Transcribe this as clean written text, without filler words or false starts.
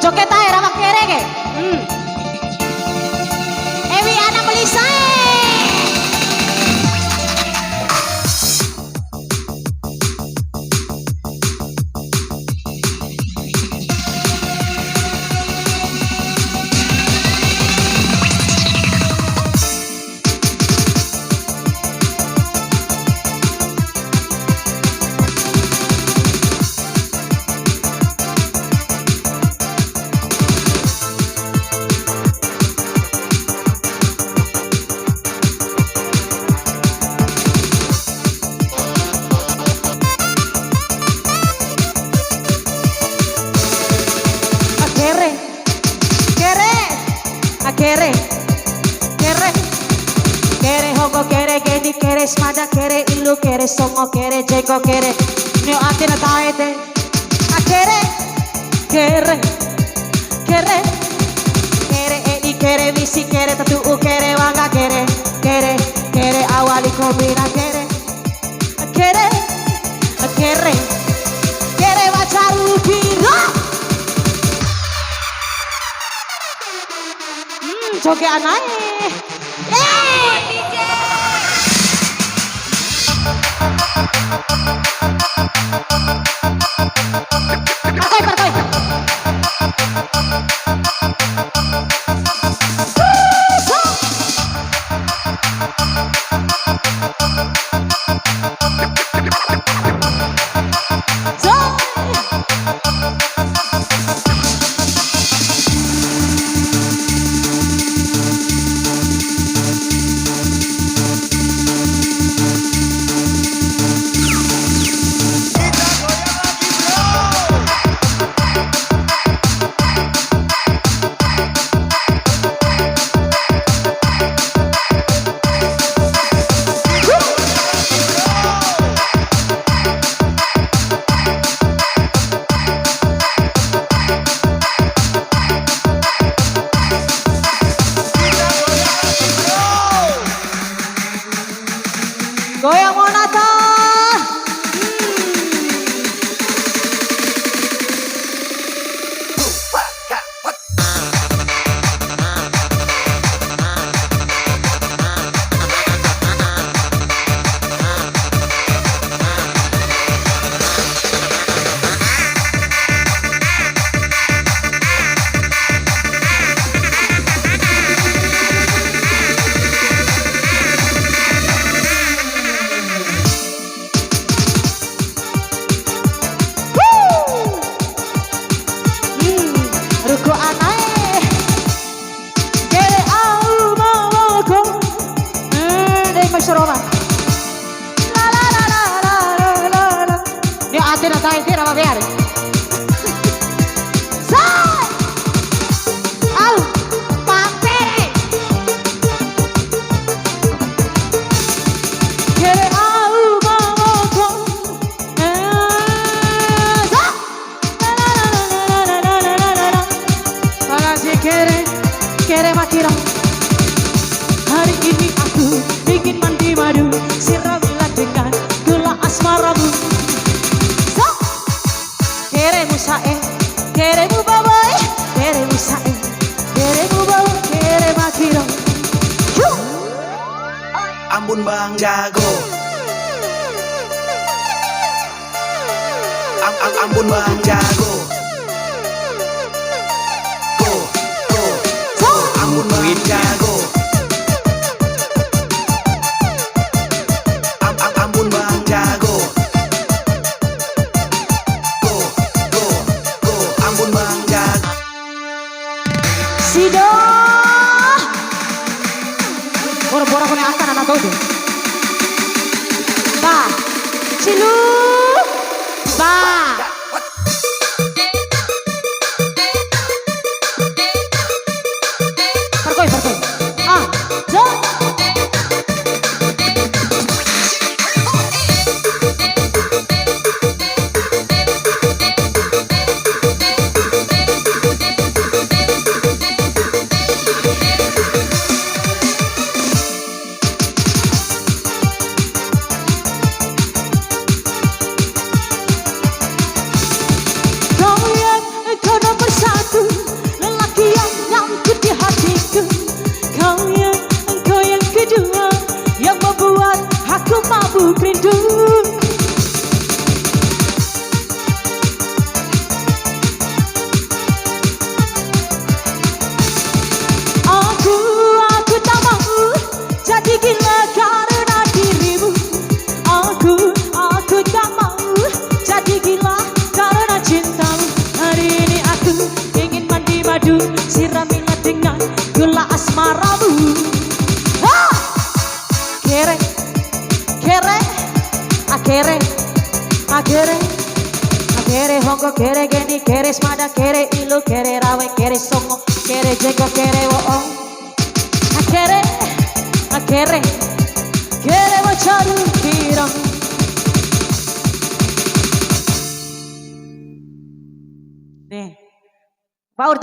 joget ae ra kere ke. Ewi anak Melisa. Kere, kere, kere hongo kere, geni kere, smada kere, ilu kere, songo kere, jeko kere, neo atina taete, kere, kere, kere, kere, edi kere, misi kere, tatu kere, wanga kere, kere, kere, awali komina kere, kere, kere, kere, wacaru piro. Joget anaknya. Parkoy, parkoy. Goyang Monata. Ruko anae kere au mawako dei masyaroma la la la la la la la dia ate na tai tira va beare sai au papere kere au mawako kere, kere makira. Hari ini aku ingin mandi madu, siramilah dengan gula asmaramu. So, kere musae, kere mu babai, kere musae, kere mu babai, kere makira. Ampun Bang Jago, ampun Bang Jago. Ampun Jago, ampun Bang Jago, go, ampun Bang Jago. Sido, bora-bora kone akan anak tahu deh. Ba, cilu, ba. Kere hongo, kere geni, kere smada, kere ilu, kere rawe, kere songo, kere jego, kere woong. Kere, kere, kere wo chadu kirang. Nih, baur